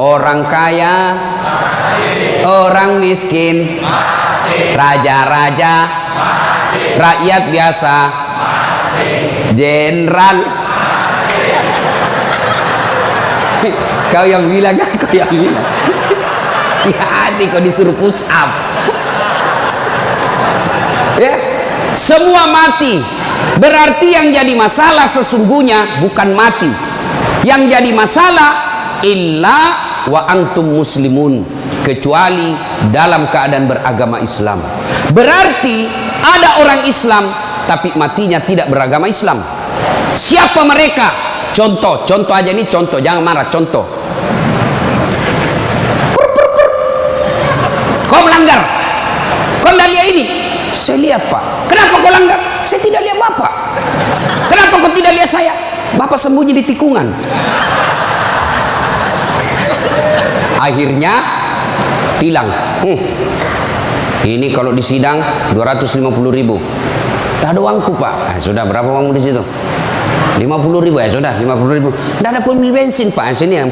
orang kaya, orang miskin, raja-raja, rakyat biasa, jenderal. Kau yang bilang kan, kau yang bilang. Hati-hati kau disuruh push up. Ya, semua mati. Berarti yang jadi masalah sesungguhnya bukan mati. Yang jadi masalah illa wa antum muslimun, kecuali dalam keadaan beragama Islam. Berarti ada orang Islam tapi matinya tidak beragama Islam. Siapa mereka? Contoh aja ini, contoh, jangan marah, contoh. Kau melanggar, kau tidak lihat ini. Saya lihat Pak. Kenapa kau langgar? Saya tidak lihat Bapak. Kenapa kau tidak lihat saya? Bapak sembunyi di tikungan. Akhirnya tilang. Ini kalau di sidang 250.000. Tidak ada uangku Pak. Sudah, berapa uangmu di situ? 50.000 ya sudah, 50.000. Tidak ada pun bensin Pak. Sini 40.000,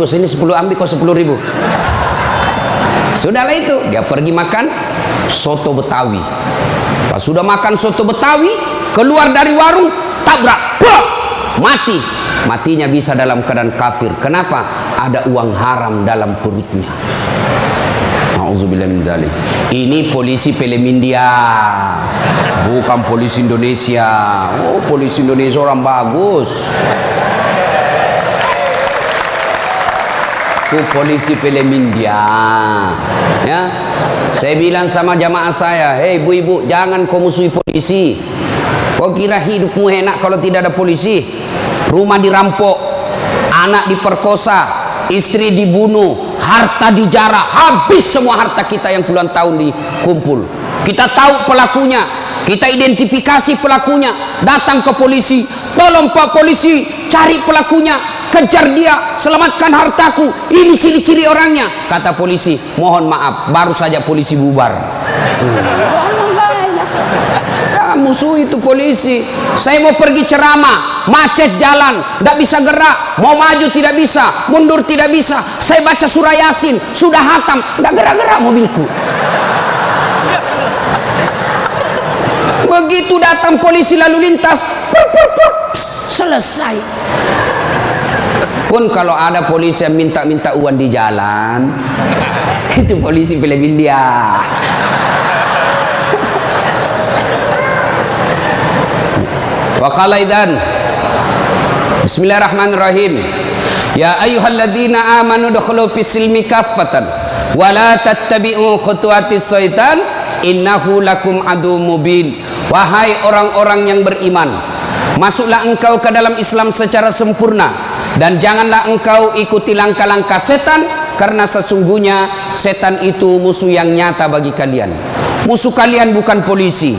sini 10 ambil, kau 10.000. Sudahlah itu, dia pergi makan soto Betawi. Pas sudah makan soto Betawi, keluar dari warung, tabrak, plok, mati. Matinya bisa dalam keadaan kafir. Kenapa? Ada uang haram dalam perutnya. Nauzubillah min zalik. Ini polisi film India, bukan polisi Indonesia. Oh, polisi Indonesia orang bagus. Polisi film India, ya. Saya bilang sama jamaah saya, hei ibu-ibu, jangan kau musuhi polisi. Kau kira hidupmu enak kalau tidak ada polisi? Rumah dirampok, anak diperkosa, istri dibunuh, harta dijarah, habis semua harta kita yang puluhan tahun dikumpul. Kita tahu pelakunya, kita identifikasi pelakunya, datang ke polisi, tolong Pak polisi, cari pelakunya, kejar dia, selamatkan hartaku, ini ciri-ciri orangnya. Kata polisi, mohon maaf, baru saja polisi bubar. Musuh itu polisi. Saya mau pergi ceramah, macet jalan, tidak bisa gerak, mau maju tidak bisa, mundur tidak bisa. Saya baca surah Yasin, sudah hatam, tidak gerak-gerak mobilku. Begitu datang polisi lalu lintas, selesai. Pun kalau ada polisi yang minta-minta uang di jalan, itu polisi film India. Wa qala idzan Bismillahirrahmanirrahim. Ya ayyuhalladzina amanu dukhulu fis-silmi kaffatan wa la tattabi'u khutuwatis syaitan innahu lakum aduwwum mubin. Wahai orang-orang yang beriman, masuklah engkau ke dalam Islam secara sempurna dan janganlah engkau ikuti langkah-langkah setan, karena sesungguhnya setan itu musuh yang nyata bagi kalian. Musuh kalian bukan polisi,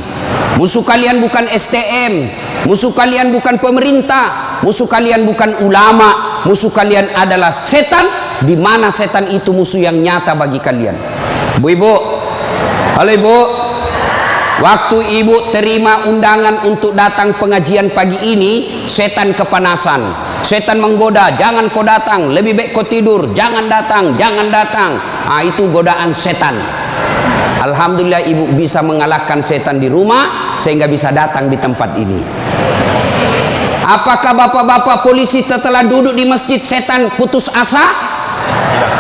musuh kalian bukan STM, musuh kalian bukan pemerintah, musuh kalian bukan ulama, musuh kalian adalah setan, di mana setan itu musuh yang nyata bagi kalian. Ibu-ibu, halo ibu, waktu ibu terima undangan untuk datang pengajian pagi ini, setan kepanasan, setan menggoda, jangan kau datang, lebih baik kau tidur, jangan datang, jangan datang. Itu godaan setan. Alhamdulillah ibu bisa mengalahkan setan di rumah sehingga bisa datang di tempat ini. Apakah bapak-bapak polisi setelah duduk di masjid setan putus asa?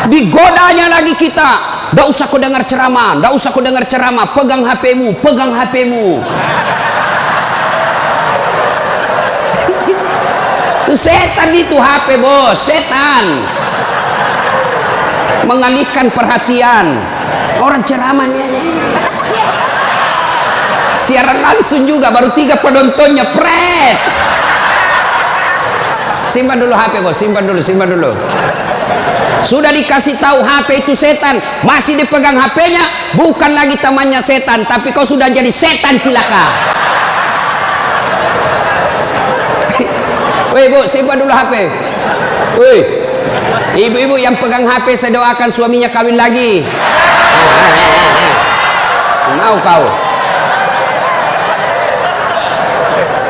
Digodanya lagi kita. Nggak usah kau dengar ceramah, nggak usah kau dengar ceramah, pegang HP-mu, pegang HP-mu. Itu setan, itu HP bos, setan. Mengalihkan perhatian. Orang ceramahnya siaran langsung juga, baru 3 penontonnya, pret. Simpan dulu HP bos, simpan dulu, simpan dulu. Sudah dikasih tahu HP itu setan, masih dipegang HP-nya, bukan lagi temannya setan, tapi kau sudah jadi setan cilaka. Woi bu, simpan dulu HP. Woi, ibu-ibu yang pegang HP, saya doakan suaminya kawin lagi. Mau kau?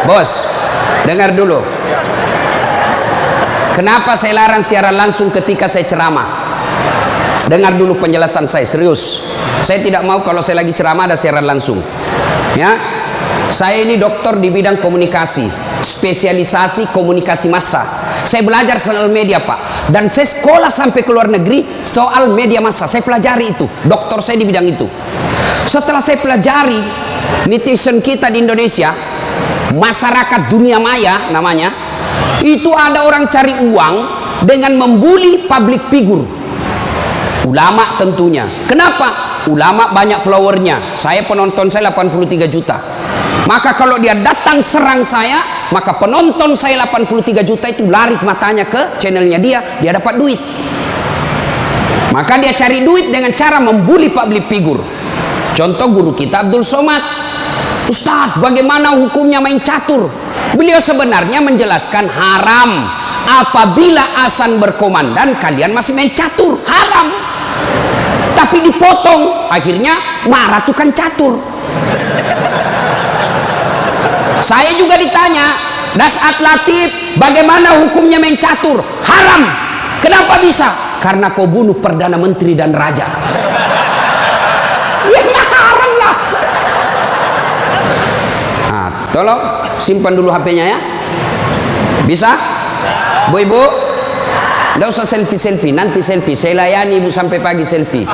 Bos, dengar dulu. Kenapa saya larang siaran langsung ketika saya ceramah? Dengar dulu penjelasan saya, serius. Saya tidak mau kalau saya lagi ceramah ada siaran langsung. Ya, saya ini dokter di bidang komunikasi, spesialisasi komunikasi massa. Saya belajar soal media, Pak, dan saya sekolah sampai ke luar negeri soal media massa. Saya pelajari itu, dokter saya di bidang itu. Setelah saya pelajari, netizen kita di Indonesia, masyarakat dunia maya namanya, itu ada orang cari uang dengan membuli public figure. Ulama tentunya. Kenapa? Ulama banyak followernya. Saya penonton saya 83 juta. Maka kalau dia datang serang saya, maka penonton saya 83 juta itu lari matanya ke channelnya dia dapat duit. Maka dia cari duit dengan cara membuli public figure. Contoh guru kita Abdul Somad. Ustadz, bagaimana hukumnya main catur? Beliau sebenarnya menjelaskan haram. Apabila azan berkomandan kalian masih main catur, haram. Tapi dipotong, akhirnya marah tukang catur. Saya juga ditanya, Dasat Latif, bagaimana hukumnya main catur? Haram. Kenapa bisa? Karena kau bunuh Perdana Menteri dan Raja. Ya haram lah. Nah, tolong simpan dulu HP-nya ya. Bisa? Bu ibu, nggak usah selfie, nanti selfie. Saya layani ibu sampai pagi selfie.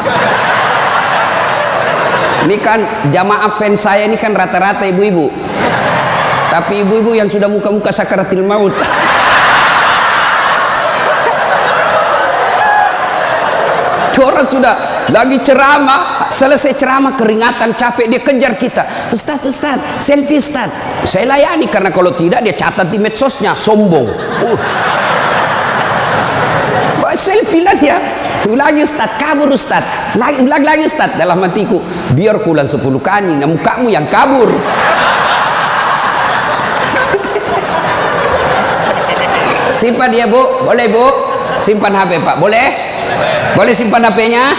Ini kan jamaah fans saya ini kan rata-rata ibu-ibu. Tapi ibu-ibu yang sudah muka-muka sakaratil maut. Orang sudah lagi ceramah, selesai ceramah keringatan, capek, dia kejar kita. Ustaz, selfie Ustaz. Saya layani karena kalau tidak dia catat di medsosnya, sombong. Selfie lah dia. Ulangi Ustaz, kabur Ustaz. Ulang lagi Ustaz. Dalam hatiku, biar kulang 10 kali, nah mukamu yang kabur. Simpan dia Bu, boleh Bu? Simpan HP Pak, boleh? Boleh simpan HP-nya?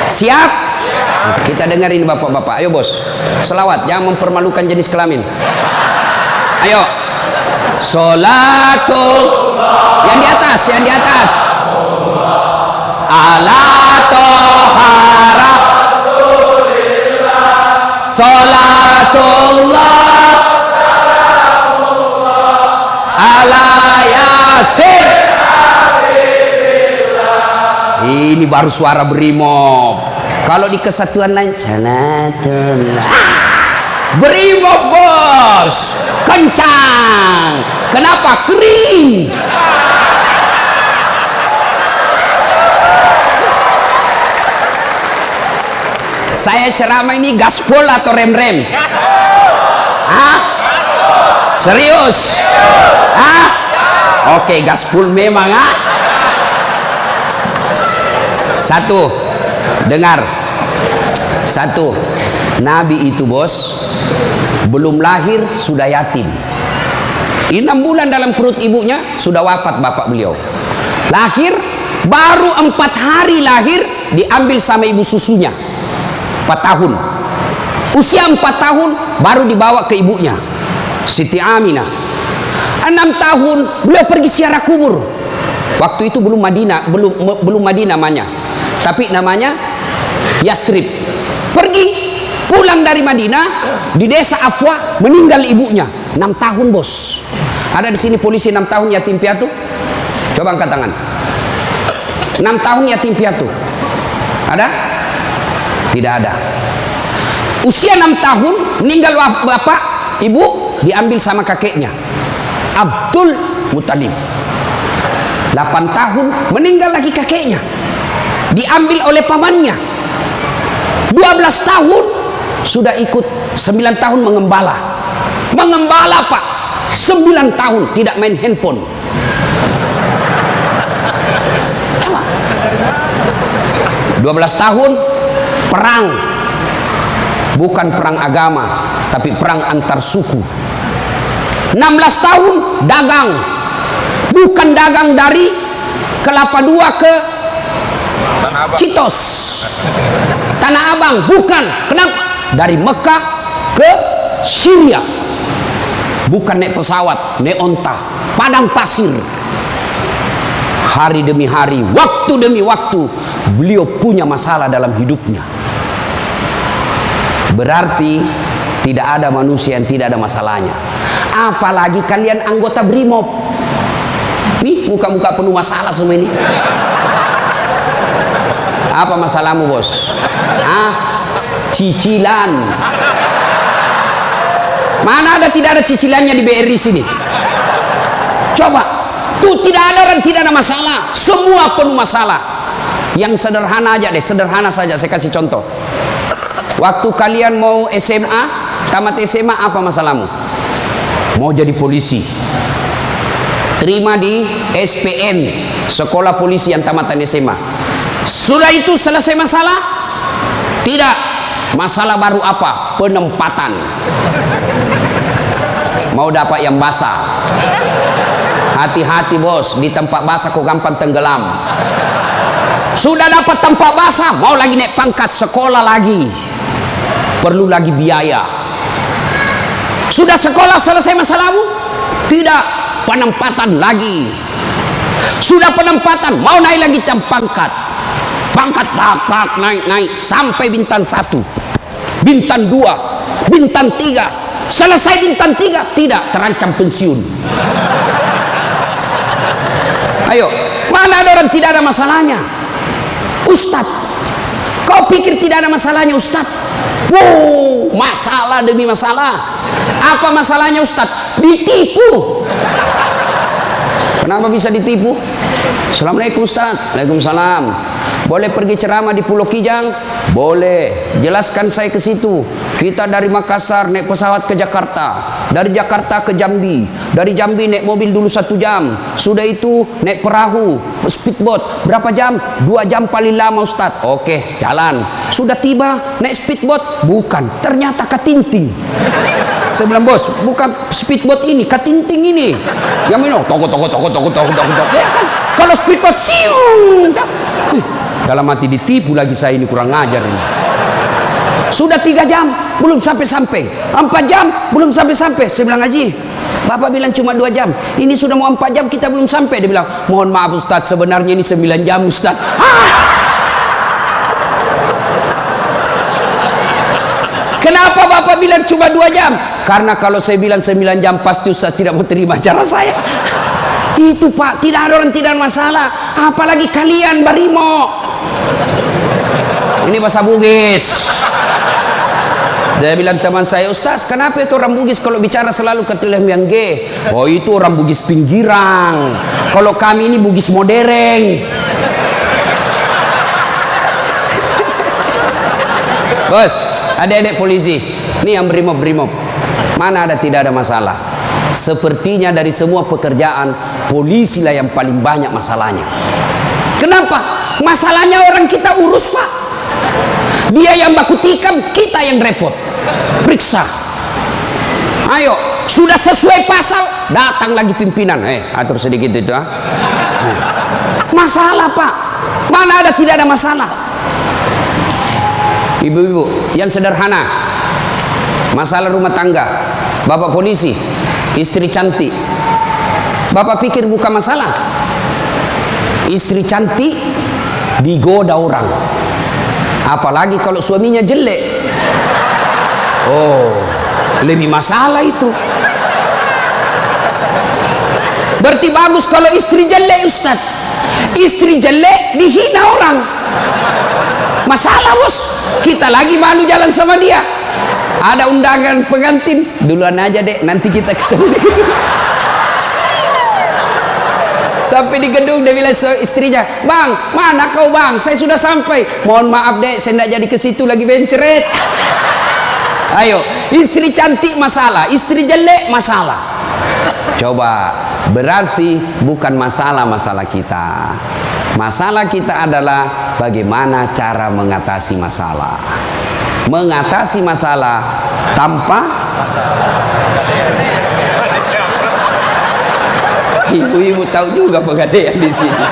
Siap? Kita dengerin bapak-bapak. Ayo bos, selawat, jangan mempermalukan jenis kelamin. Ayo. Sholatul, yang di atas, yang di atas. Ala tohara Sholatullah ala yasin. Ini baru suara brimob. Kalau di kesatuan lain Sholatullah, brimob bos, kencang. Kenapa? Kering. Saya ceramah ini gaspol atau rem-rem? Hah? Serius? Hah? Oke, gaspol memang, ah. Satu, dengar. Satu, Nabi itu bos, belum lahir sudah yatim. 6 bulan dalam perut ibunya sudah wafat bapak beliau. Lahir, baru 4 hari lahir diambil sama ibu susunya. 4 tahun. Usia 4 tahun baru dibawa ke ibunya, Siti Aminah. 6 tahun beliau pergi ziarah kubur. Waktu itu belum Madinah, belum Madinah namanya, tapi namanya Yastrib. Pergi pulang dari Madinah, di desa Afwa meninggal ibunya. 6 tahun bos. Ada di sini polisi 6 tahun yatim piatu? Coba angkat tangan. 6 tahun yatim piatu. Ada? Tidak ada. Usia 6 tahun meninggal bapak, ibu diambil sama kakeknya Abdul Muttalib. 8 tahun meninggal lagi kakeknya, diambil oleh pamannya. 12 tahun sudah ikut, 9 tahun mengembala Pak, 9 tahun tidak main handphone. Coba 12 tahun perang, bukan perang agama tapi perang antar suku. 16 tahun dagang, bukan dagang dari Kelapa II ke Citos, Tanah Abang, bukan. Kenapa? Dari Mekah ke Syria, bukan naik pesawat, naik onta, padang pasir. Hari demi hari, waktu demi waktu, beliau punya masalah dalam hidupnya. Berarti tidak ada manusia yang tidak ada masalahnya. Apalagi kalian anggota BRIMOB. Nih muka-muka penuh masalah semua ini. Apa masalahmu, bos? Cicilan. Mana ada tidak ada cicilannya di BRI sini? Coba, tuh tidak ada orang tidak ada masalah. Semua penuh masalah. Yang sederhana aja deh, sederhana saja. Saya kasih contoh. Waktu kalian mau SMA, tamat SMA, apa masalahmu? Mau jadi polisi. Terima di SPN, sekolah polisi yang tamatan SMA. Sudah itu selesai masalah? Tidak. Masalah baru apa? Penempatan. Mau dapat yang basah. Hati-hati bos, di tempat basah kok gampang tenggelam. Sudah dapat tempat basah, mau lagi naik pangkat, sekolah lagi. Perlu lagi biaya. Sudah sekolah selesai masalahmu? Tidak. Penempatan lagi. Sudah penempatan, mau naik lagi pangkat. Pangkat tak naik sampai bintang 1, bintang 2, bintang 3. Selesai bintang 3, tidak, terancam pensiun. Ayo, mana ada orang tidak ada masalahnya? Ustadz, kau pikir tidak ada masalahnya Ustadz? Wow, masalah demi masalah. Apa masalahnya Ustadz? Ditipu. Kenapa bisa ditipu? Assalamualaikum Ustadz. Waalaikumsalam. Boleh pergi ceramah di Pulau Kijang? Boleh. Jelaskan saya ke situ. Kita dari Makassar naik pesawat ke Jakarta, dari Jakarta ke Jambi, dari Jambi naik mobil dulu 1 jam, sudah itu naik perahu, speedboat, berapa jam? 2 jam paling lama Ustadz. Oke, jalan. Sudah tiba naik speedboat, bukan, ternyata katinting. Saya bilang, bos, bukan speedboat ini, katinting ini. Yang minum, toko. Ya kan, kalau speedboat, siung. Dalam hati ditipu lagi saya ini, kurang ajar ini. Sudah 3 jam, belum sampai-sampai. 4 jam, belum sampai-sampai. Saya bilang, Haji, Bapak bilang cuma 2 jam. Ini sudah mau 4 jam, kita belum sampai. Dia bilang, mohon maaf Ustadz, sebenarnya ini 9 jam Ustadz. Kenapa Bapak bilang cuma 2 jam? Karena kalau saya bilang 9 jam, pasti Ustadz tidak mau terima cara saya. Itu Pak, tidak ada orang tidak ada masalah. Apalagi kalian Barimo. Ini bahasa Bugis. Dia bilang teman saya, Ustaz, kenapa itu orang Bugis kalau bicara selalu ke yang G? Oh, itu orang Bugis pinggiran. Kalau kami ini Bugis modern. Bos, adik-adik polisi, ini yang brimob. Mana ada tidak ada masalah? Sepertinya dari semua pekerjaan, polisi lah yang paling banyak masalahnya. Kenapa? Masalahnya orang kita urus, Pak. Dia yang baku tikam, kita yang repot. Periksa. Ayo, sudah sesuai pasal, datang lagi pimpinan. Atur sedikit itu. Masalah, Pak. Mana ada tidak ada masalah? Ibu-ibu, yang sederhana. Masalah rumah tangga. Bapak polisi, istri cantik. Bapak pikir bukan masalah. Istri cantik digoda orang. Apalagi kalau suaminya jelek. Oh, lebih masalah itu. Berarti bagus kalau istri jelek, Ustaz. Istri jelek dihina orang. Masalah, bos. Kita lagi malu jalan sama dia. Ada undangan pengantin, duluan aja dek, nanti kita ketemu di gedung. Sampai di gedung dia bilang istrinya, bang, mana kau bang? Saya sudah sampai. Mohon maaf dek, saya tidak jadi ke situ lagi benceret. Ayo, istri cantik masalah, istri jelek masalah. Coba, berarti bukan masalah kita. Masalah kita adalah bagaimana cara mengatasi masalah. Mengatasi masalah tanpa ibu-ibu tahu juga pegadaian di sini.